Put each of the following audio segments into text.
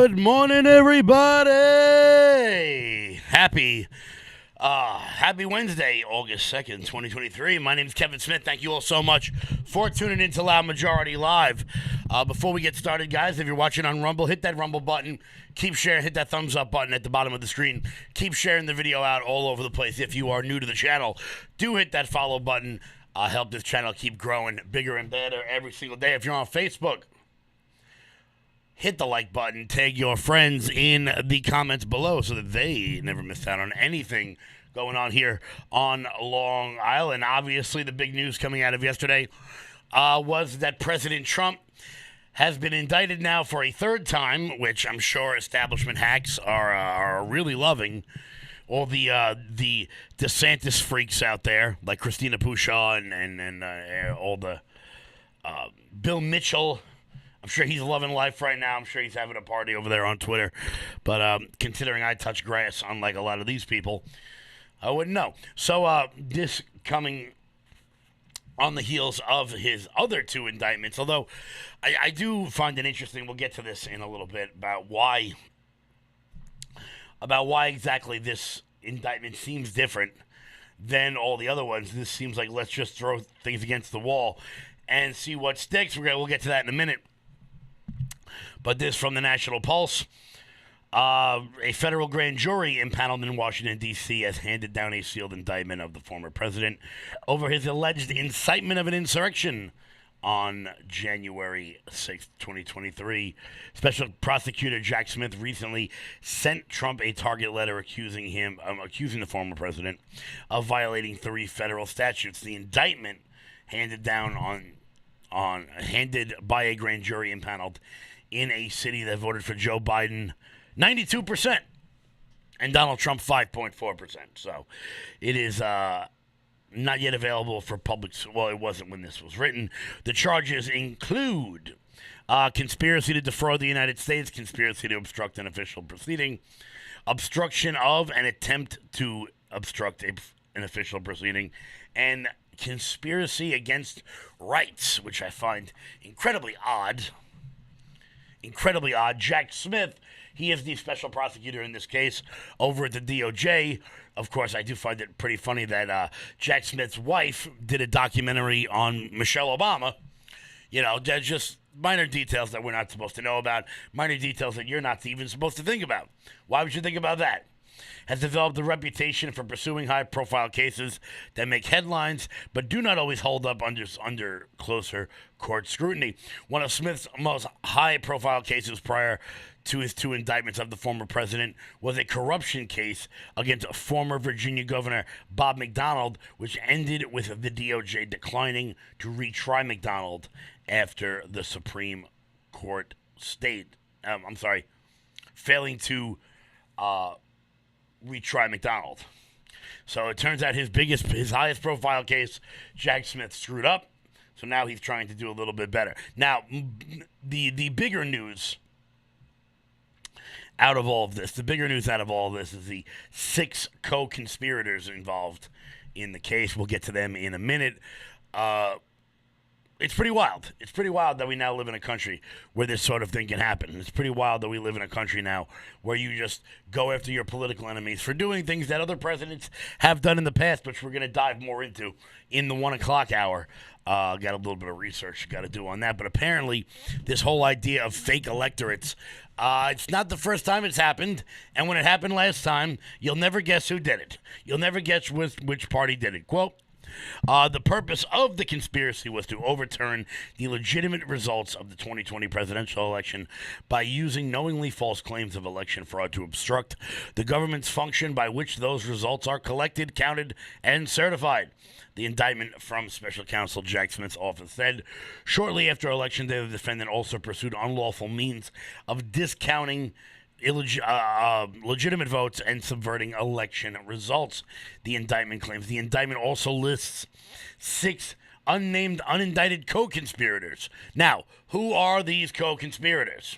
Good morning, everybody. Happy Wednesday, August 2nd, 2023. My name is Kevin Smith. Thank you all so much for tuning in to Loud Majority Live. Before we get started, guys, if you're watching on Rumble, hit that Rumble button. Keep sharing. Hit that thumbs up button at the bottom of the screen. Keep sharing the video out all over the place. If you are new to the channel, do hit that follow button. Help this channel keep growing bigger and better every single day. If you're on Facebook, hit the like button, tag your friends in the comments below so that they never miss out on anything going on here on Long Island. Obviously, the big news coming out of yesterday was that President Trump has been indicted now for a third time, which I'm sure establishment hacks are really loving. All the DeSantis freaks out there, like Christina Pushaw and all the Bill Mitchell. I'm sure he's loving life right now. I'm sure he's having a party over there on Twitter. But considering I touch grass, unlike a lot of these people, I wouldn't know. So this coming on the heels of his other two indictments, although I do find it interesting. We'll get to this in a little bit about why exactly this indictment seems different than all the other ones. This seems like let's just throw things against the wall and see what sticks. We'll get to that in a minute. But this from the National Pulse. A federal grand jury impaneled in Washington, D.C. has handed down a sealed indictment of the former president over his alleged incitement of an insurrection on January 6, 2023. Special prosecutor Jack Smith recently sent Trump a target letter accusing the former president of violating 3 federal statutes. The indictment handed by a grand jury impaneled in a city that voted for Joe Biden 92% and Donald Trump 5.4%. So it is not yet available for public. Well, it wasn't when this was written. The charges include conspiracy to defraud the United States, conspiracy to obstruct an official proceeding, obstruction of an attempt to obstruct an official proceeding, and conspiracy against rights, which I find incredibly odd. Jack Smith, he is the special prosecutor in this case over at the DOJ. Of course, I do find it pretty funny that Jack Smith's wife did a documentary on Michelle Obama. You know, just minor details that we're not supposed to know about, minor details that you're not even supposed to think about. Why would you think about that? Has developed a reputation for pursuing high-profile cases that make headlines but do not always hold up under closer court scrutiny. One of Smith's most high-profile cases prior to his 2 indictments of the former president was a corruption case against former Virginia Governor Bob McDonnell, which ended with the DOJ declining to retry McDonnell after the Supreme Court failing to retry McDonnell. So it turns out his highest profile case, Jack Smith screwed up. So now he's trying to do a little bit better. Now, the bigger news out of all of this is the 6 co-conspirators involved in the case. We'll get to them in a minute. It's pretty wild. It's pretty wild that we now live in a country where this sort of thing can happen. It's pretty wild that we live in a country now where you just go after your political enemies for doing things that other presidents have done in the past, which we're going to dive more into in the 1 o'clock hour. Got a little bit of research got to do on that. But apparently, this whole idea of fake electorates, it's not the first time it's happened. And when it happened last time, you'll never guess who did it. You'll never guess which party did it. Quote, the purpose of the conspiracy was to overturn the legitimate results of the 2020 presidential election by using knowingly false claims of election fraud to obstruct the government's function by which those results are collected, counted, and certified. The indictment from Special Counsel Jack Smith's office said, shortly after Election Day, the defendant also pursued unlawful means of discounting legitimate votes and subverting election results. The indictment claims. The indictment also lists 6 unnamed, unindicted co-conspirators. Now, who are these co-conspirators?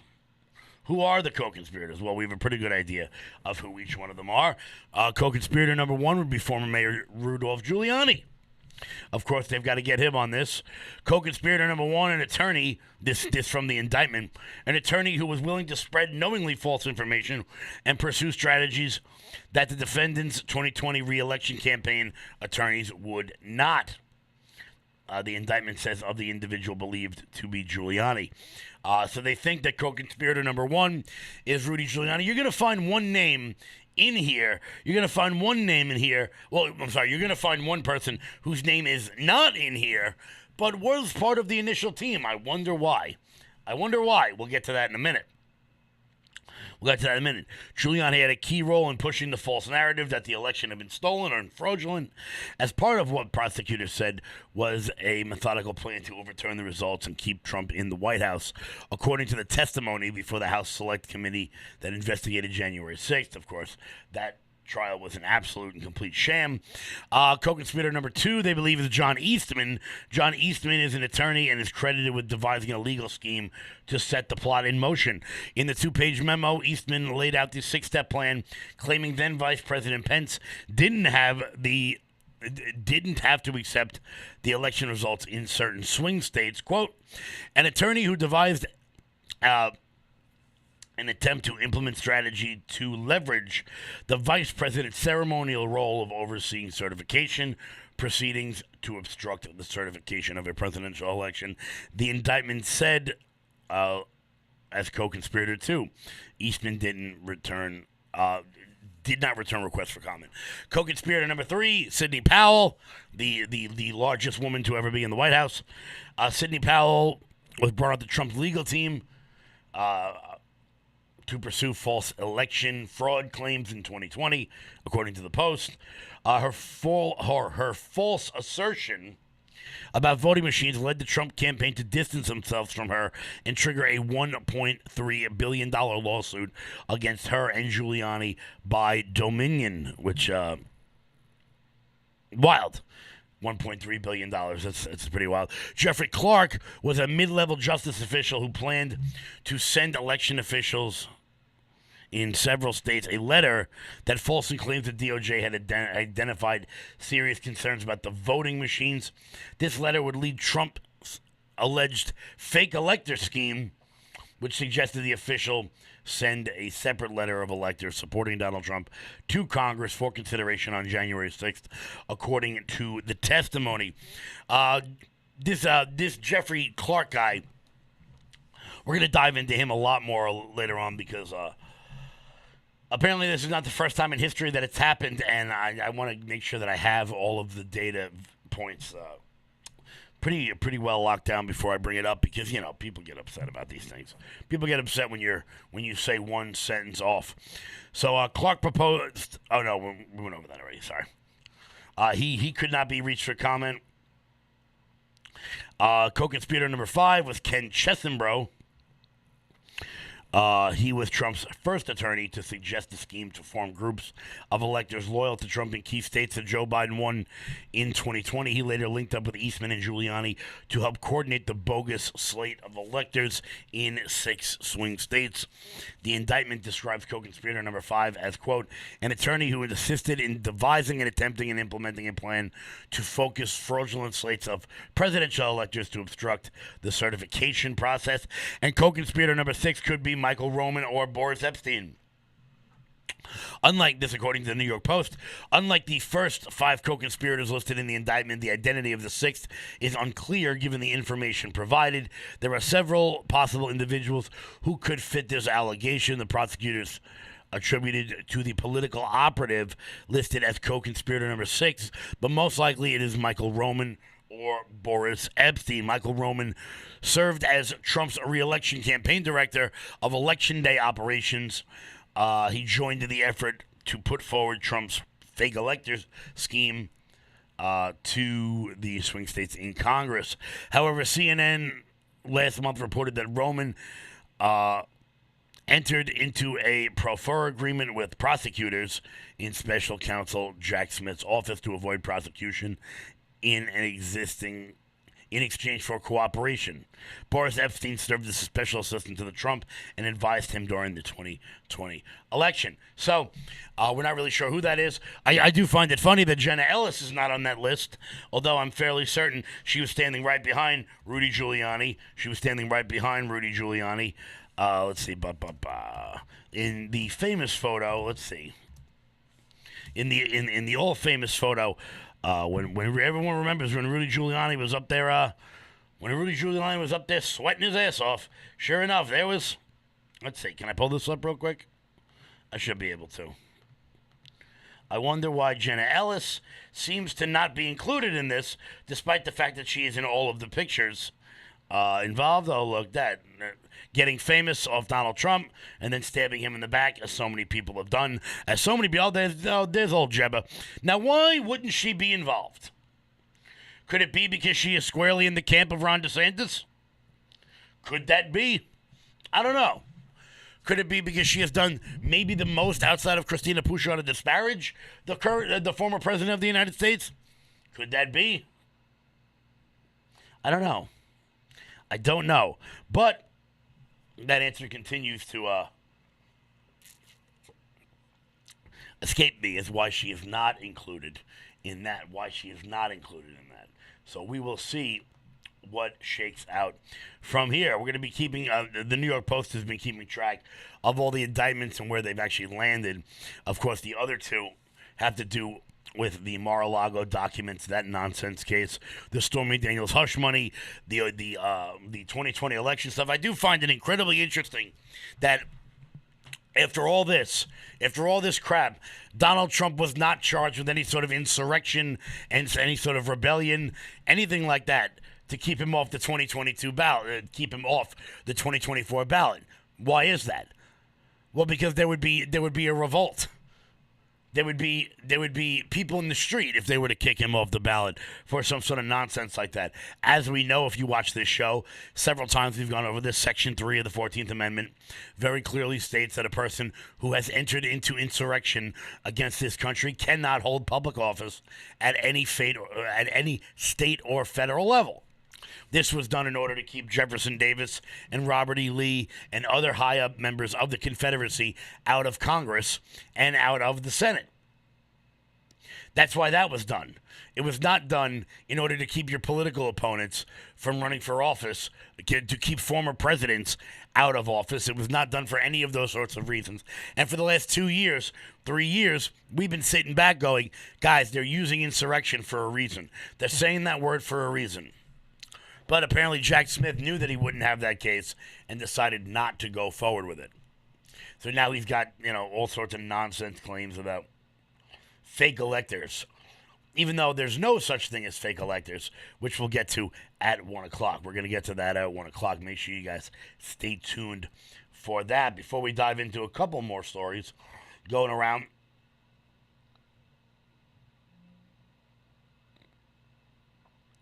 Who are the co-conspirators? Well, we have a pretty good idea of who each one of them are. Co-conspirator number 1 would be former Mayor Rudolph Giuliani. Of course, they've got to get him on this. Co-conspirator number one, an attorney, this from the indictment, an attorney who was willing to spread knowingly false information and pursue strategies that the defendant's 2020 re-election campaign attorneys would not. The indictment says of the individual believed to be Giuliani. So they think that co-conspirator number one is Rudy Giuliani. You're going to find one name in here. You're going to find one name in here. Well, I'm sorry. You're going to find one person whose name is not in here, but was part of the initial team. I wonder why. We'll get to that in a minute. Giuliani had a key role in pushing the false narrative that the election had been stolen or fraudulent as part of what prosecutors said was a methodical plan to overturn the results and keep Trump in the White House, according to the testimony before the House Select Committee that investigated January 6th. Of course, that trial was an absolute and complete sham. Co-conspirator number two, they believe, is John Eastman. John Eastman is an attorney and is credited with devising a legal scheme to set the plot in motion. In the two-page memo, Eastman laid out the six-step plan, claiming then Vice President Pence didn't have to accept the election results in certain swing states. Quote, an attorney who devised an attempt to implement strategy to leverage the vice president's ceremonial role of overseeing certification proceedings to obstruct the certification of a presidential election. The indictment said, as co-conspirator two, Eastman did not return requests for comment. Co-conspirator number three, Sidney Powell, the largest woman to ever be in the White House. Sidney Powell was brought out to Trump's legal team to pursue false election fraud claims in 2020, according to the Post. Her false assertion about voting machines led the Trump campaign to distance themselves from her and trigger a $1.3 billion lawsuit against her and Giuliani by Dominion, which, wild. $1.3 billion. That's pretty wild. Jeffrey Clark was a mid-level justice official who planned to send election officials in several states a letter that falsely claims the DOJ had identified serious concerns about the voting machines. This letter would lead Trump's alleged fake elector scheme, which suggested the official send a separate letter of electors supporting Donald Trump to Congress for consideration on January 6th, according to the testimony. This Jeffrey Clark guy, we're going to dive into him a lot more later on because apparently this is not the first time in history that it's happened, and I want to make sure that I have all of the data points pretty well locked down before I bring it up, because people get upset about these things. People get upset when you say one sentence off. So Clark proposed. Oh no, we went over that already. Sorry. He could not be reached for comment. Co-conspirator number 5 was Ken Chesenbro. He was Trump's first attorney to suggest a scheme to form groups of electors loyal to Trump in key states that Joe Biden won in 2020. He later linked up with Eastman and Giuliani to help coordinate the bogus slate of electors in 6 swing states. The indictment describes co-conspirator number 5 as, quote, an attorney who had assisted in devising and attempting and implementing a plan to focus fraudulent slates of presidential electors to obstruct the certification process. And co-conspirator number 6 could be Michael Roman or Boris Epstein. Unlike this, according to the New York Post, unlike the first 5 co-conspirators listed in the indictment, the identity of the 6th is unclear given the information provided. There are several possible individuals who could fit this allegation. The prosecutors attributed to the political operative listed as co-conspirator number 6, but most likely it is Michael Roman or Boris Epstein. Michael Roman served as Trump's re-election campaign director of Election Day operations. He joined in the effort to put forward Trump's fake electors scheme to the swing states in Congress. However, CNN last month reported that Roman entered into a pro for agreement with prosecutors in special counsel Jack Smith's office to avoid prosecution in in exchange for cooperation. Boris Epstein served as a special assistant to the Trump and advised him during the 2020 election. So we're not really sure who that is. I do find it funny that Jenna Ellis is not on that list, although I'm fairly certain she was standing right behind Rudy Giuliani. Let's see. In the famous photo, let's see. In the all famous photo, when everyone remembers when Rudy Giuliani was up there, sweating his ass off. Sure enough, there was. Let's see. Can I pull this up real quick? I should be able to. I wonder why Jenna Ellis seems to not be included in this, despite the fact that she is in all of the pictures involved. Oh, look, that. Getting famous off Donald Trump and then stabbing him in the back, as so many people have done. There's old Jebba. Now, why wouldn't she be involved? Could it be because she is squarely in the camp of Ron DeSantis? Could that be? I don't know. Could it be because she has done maybe the most outside of Christina Pushaw to disparage the former president of the United States? Could that be? I don't know. But that answer continues to escape me as why she is not included in that. So we will see what shakes out from here. We're going to be keeping, the New York Post has been keeping track of all the indictments and where they've actually landed. Of course, the other two have to do with the Mar-a-Lago documents, that nonsense case, the Stormy Daniels hush money, the 2020 election stuff. I do find it incredibly interesting that after all this crap, Donald Trump was not charged with any sort of insurrection and any sort of rebellion, anything like that, to keep him off the 2022 ballot, keep him off the 2024 ballot. Why is that? Well, because there would be a revolt. There would be people in the street if they were to kick him off the ballot for some sort of nonsense like that. As we know, if you watch this show, several times we've gone over this. Section 3 of the 14th Amendment very clearly states that a person who has entered into insurrection against this country cannot hold public office at any state or federal level. This was done in order to keep Jefferson Davis and Robert E. Lee and other high-up members of the Confederacy out of Congress and out of the Senate. That's why that was done. It was not done in order to keep your political opponents from running for office, to keep former presidents out of office. It was not done for any of those sorts of reasons. And for the last 3 years, we've been sitting back going, guys, they're using insurrection for a reason. They're saying that word for a reason. But apparently Jack Smith knew that he wouldn't have that case and decided not to go forward with it. So now he's got, all sorts of nonsense claims about fake electors, even though there's no such thing as fake electors, which we'll get to at 1 o'clock. We're going to get to that at 1 o'clock. Make sure you guys stay tuned for that. Before we dive into a couple more stories going around.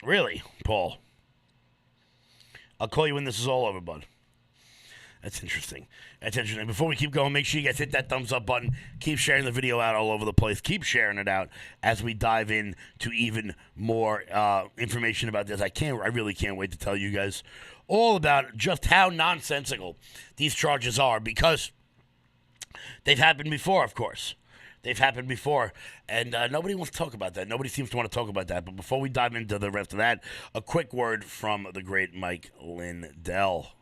Really, Paul? I'll call you when this is all over, bud. That's interesting. Before we keep going, make sure you guys hit that thumbs up button. Keep sharing the video out all over the place. Keep sharing it out as we dive in to even more information about this. I really can't wait to tell you guys all about just how nonsensical these charges are, because they've happened before, of course. They've happened before, and nobody wants to talk about that. Nobody seems to want to talk about that. But before we dive into the rest of that, a quick word from the great Mike Lindell.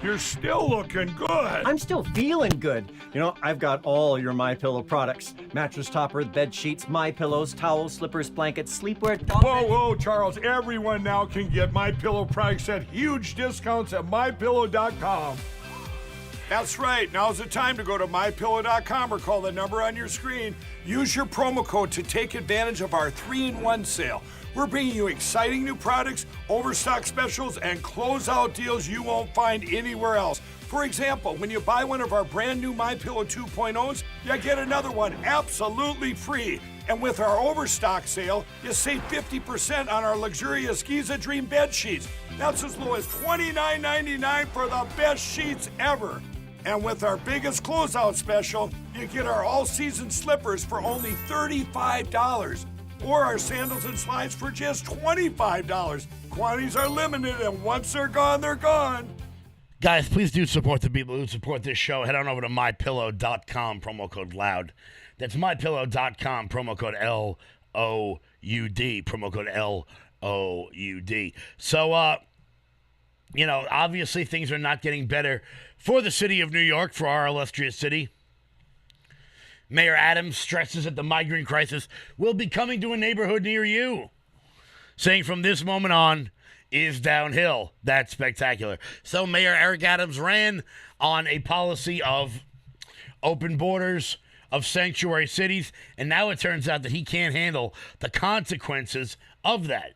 You're still looking good. I'm still feeling good. I've got all your MyPillow products. Mattress topper, bed sheets, MyPillows, towels, slippers, blankets, sleepwear. Whoa, Charles. Everyone now can get MyPillow products at huge discounts at MyPillow.com. That's right. Now's the time to go to MyPillow.com or call the number on your screen. Use your promo code to take advantage of our 3-in-1 sale. We're bringing you exciting new products, overstock specials, and closeout deals you won't find anywhere else. For example, when you buy one of our brand new MyPillow 2.0s, you get another one absolutely free. And with our overstock sale, you save 50% on our luxurious Giza Dream bed sheets. That's as low as $29.99 for the best sheets ever. And with our biggest closeout special, you get our all-season slippers for only $35. or our sandals and slides for just $25. Quantities are limited, and once they're gone, they're gone. Guys, please do support the people who support this show. Head on over to mypillow.com, promo code LOUD. That's mypillow.com, promo code LOUD, promo code LOUD. So, obviously things are not getting better for the city of New York, for our illustrious city. Mayor Adams stresses that the migrant crisis will be coming to a neighborhood near you, saying from this moment on is downhill. That's spectacular. So Mayor Eric Adams ran on a policy of open borders, of sanctuary cities, and now it turns out that he can't handle the consequences of that.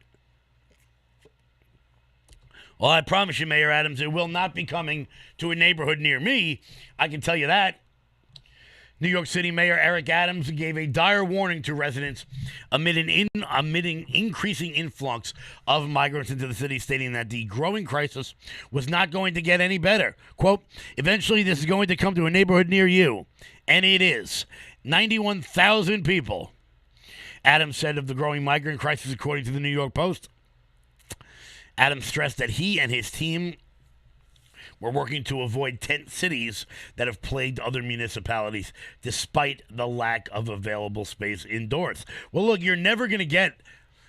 Well, I promise you, Mayor Adams, it will not be coming to a neighborhood near me. I can tell you that. New York City Mayor Eric Adams gave a dire warning to residents amid increasing influx of migrants into the city, stating that the growing crisis was not going to get any better. Quote, eventually this is going to come to a neighborhood near you. And it is. 91,000 people. Adams said of the growing migrant crisis, according to the New York Post. Adams stressed that he and his team were working to avoid tent cities that have plagued other municipalities despite the lack of available space indoors. Well, look, you're never going to get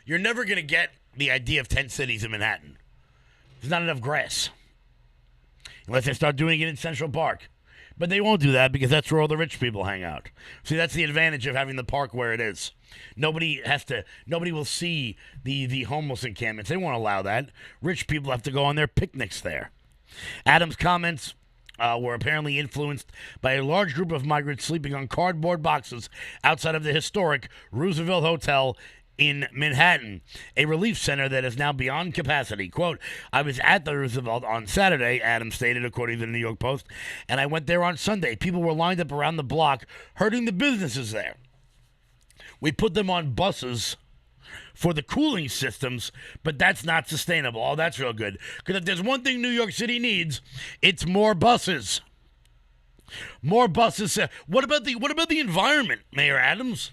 the idea of tent cities in Manhattan. There's not enough grass. Unless they start doing it in Central Park. But they won't do that because that's where all the rich people hang out. See, that's the advantage of having the park where it is. Nobody will see the homeless encampments. They won't allow that. Rich people have to go on their picnics there. Adams' comments were apparently influenced by a large group of migrants sleeping on cardboard boxes outside of the historic Roosevelt Hotel in Manhattan, a relief center that is now beyond capacity. Quote, I was at the Roosevelt on Saturday, Adams stated, according to the New York Post, and I went there on Sunday. People were lined up around the block, hurting the businesses there. We put them on buses for the cooling systems, but that's not sustainable. Oh, that's real good. Because if there's one thing New York City needs, it's more buses. More buses. What about the environment, Mayor Adams?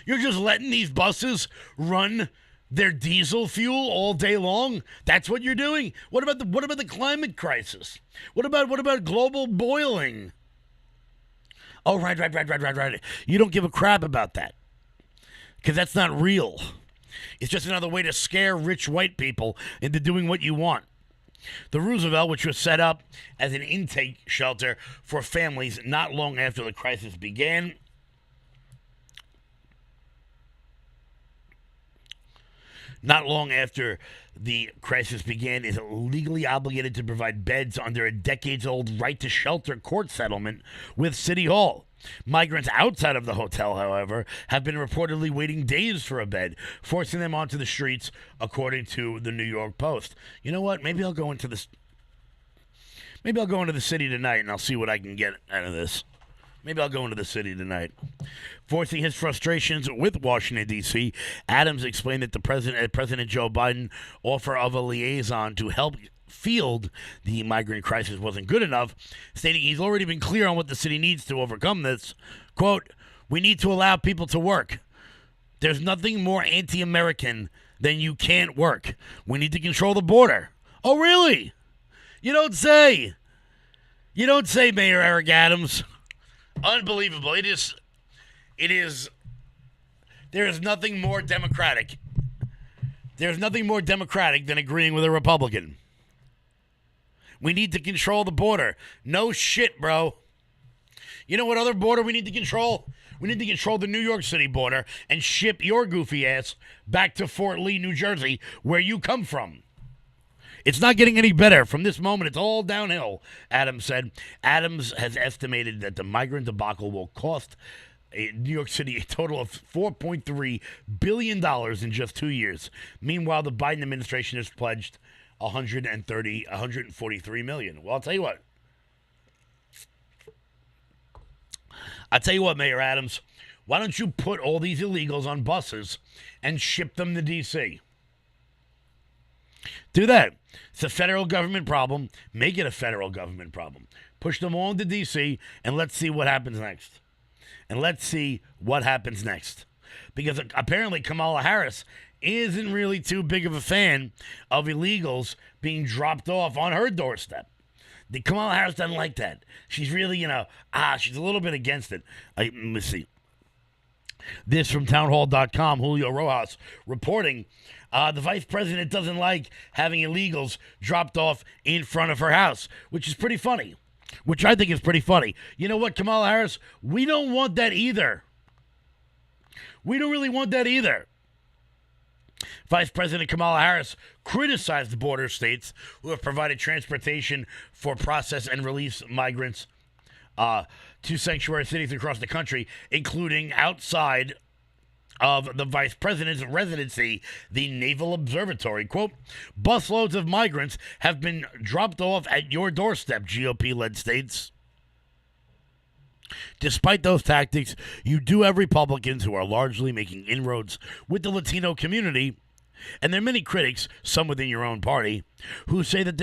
You're just letting these buses run their diesel fuel all day long? That's what you're doing? What about the climate crisis? What about global boiling? Oh, right. You don't give a crap about that. Because that's not real. It's just another way to scare rich white people into doing what you want. The Roosevelt, which was set up as an intake shelter for families not long after the crisis began, is legally obligated to provide beds under a decades-old right-to-shelter court settlement with City Hall. Migrants outside of the hotel, however, have been reportedly waiting days for a bed, forcing them onto the streets, according to the New York Post. You know what? Maybe I'll go into the city tonight and I'll see what I can get out of this. Maybe I'll go into the city tonight. Voicing his frustrations with Washington, D.C., Adams explained that President Joe Biden offer of a liaison to help field the migrant crisis wasn't good enough, stating he's already been clear on what the city needs to overcome this. Quote, we need to allow people to work. There's nothing more anti-American than you can't work. We need to control the border. Oh, really? You don't say. You don't say, Mayor Eric Adams. Unbelievable. It is. There is nothing more democratic. There's nothing more democratic than agreeing with a Republican. We need to control the border. No shit, bro. You know what other border we need to control? We need to control the New York City border and ship your goofy ass back to Fort Lee, New Jersey, where you come from. It's not getting any better. From this moment, it's all downhill, Adams said. Adams has estimated that the migrant debacle will cost New York City a total of $4.3 billion in just 2 years. Meanwhile, the Biden administration has pledged $143 million. Well, I'll tell you what, Mayor Adams. Why don't you put all these illegals on buses and ship them to D.C.? Do that. It's a federal government problem. Make it a federal government problem. Push them all into D.C. and let's see what happens next. because apparently Kamala Harris isn't really too big of a fan of illegals being dropped off on her doorstep. Kamala Harris doesn't like that. She's really, she's a little bit against it. Let me see. This from townhall.com, Julio Rojas reporting the vice president doesn't like having illegals dropped off in front of her house, which is pretty funny, which I think is pretty funny. You know what, Kamala Harris? We don't want that either. We don't really want that either. Vice President Kamala Harris criticized the border states who have provided transportation for process and release migrants to sanctuary cities across the country, including outside of the vice president's residency, the Naval Observatory. Quote, busloads of migrants have been dropped off at your doorstep, GOP-led states. Despite those tactics, you do have Republicans who are largely making inroads with the Latino community, and there are many critics, some within your own party, who say that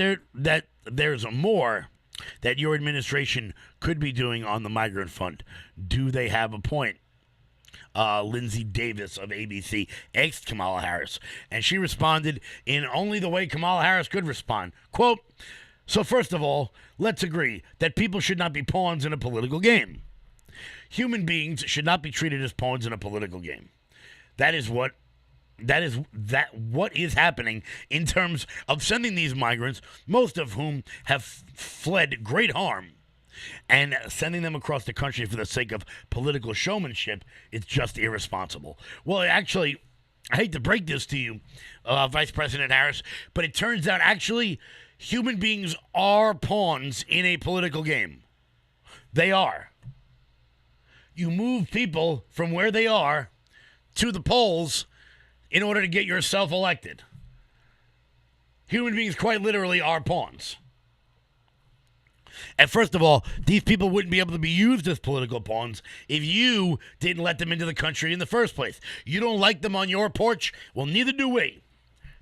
there's more that your administration could be doing on the migrant front. Do they have a point? Lindsay Davis of ABC asked Kamala Harris, and she responded in only the way Kamala Harris could respond. Quote, so first of all, let's agree that people should not be pawns in a political game. Human beings should not be treated as pawns in a political game. That is what is happening in terms of sending these migrants, most of whom have fled great harm, and sending them across the country for the sake of political showmanship is just irresponsible. Well, actually, I hate to break this to you, Vice President Harris, but it turns out actually human beings are pawns in a political game. They are. You move people from where they are to the polls in order to get yourself elected. Human beings quite literally are pawns. And first of all, these people wouldn't be able to be used as political pawns if you didn't let them into the country in the first place. You don't like them on your porch? Well, neither do we.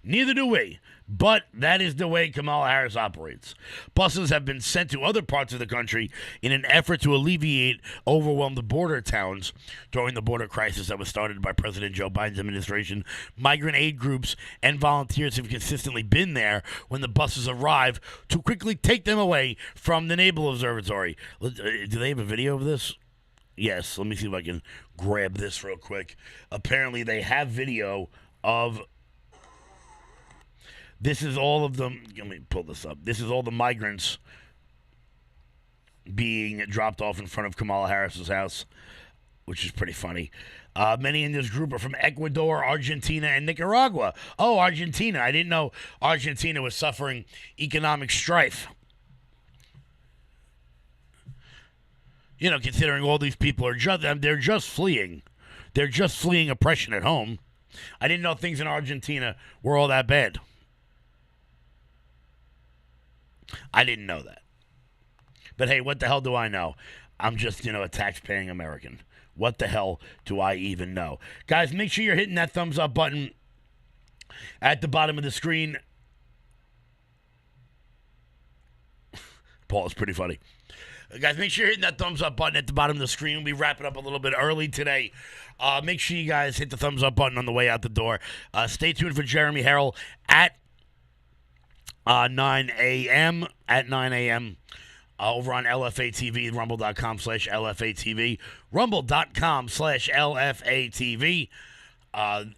Neither do we. But that is the way Kamala Harris operates. Buses have been sent to other parts of the country in an effort to alleviate overwhelmed border towns during the border crisis that was started by President Joe Biden's administration. Migrant aid groups and volunteers have consistently been there when the buses arrive to quickly take them away from the Naval Observatory. Do they have a video of this? Yes, let me see if I can grab this real quick. Apparently they have video of... This is all of them. Let me pull this up. This is all the migrants being dropped off in front of Kamala Harris's house, which is pretty funny. Many in this group are from Ecuador, Argentina, and Nicaragua. Oh, Argentina. I didn't know Argentina was suffering economic strife. You know, considering all these people are they're just fleeing. They're just fleeing oppression at home. I didn't know things in Argentina were all that bad. I didn't know that. But hey, what the hell do I know? I'm just, a tax-paying American. What the hell do I even know? Guys, make sure you're hitting that thumbs up button at the bottom of the screen. Paul is pretty funny. Guys, make sure you're hitting that thumbs up button at the bottom of the screen. We wrap it up a little bit early today. Make sure you guys hit the thumbs up button on the way out the door. Stay tuned for Jeremy Harrell at 9 a.m. Over on LFA TV, rumble.com/LFA rumble.com/LFA TV.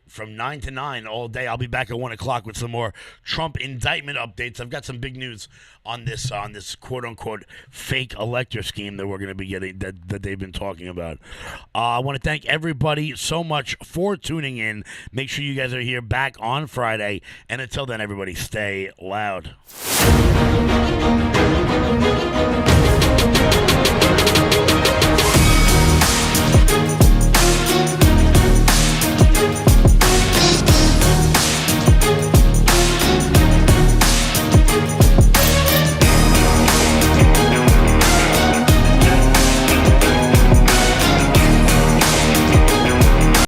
From 9 to 9 all day. I'll be back at 1 o'clock with some more Trump indictment updates. I've got some big news on this quote-unquote fake elector scheme that we're going to be getting, that they've been talking about. I want to thank everybody so much for tuning in. Make sure you guys are here back on Friday. And until then, everybody, stay loud.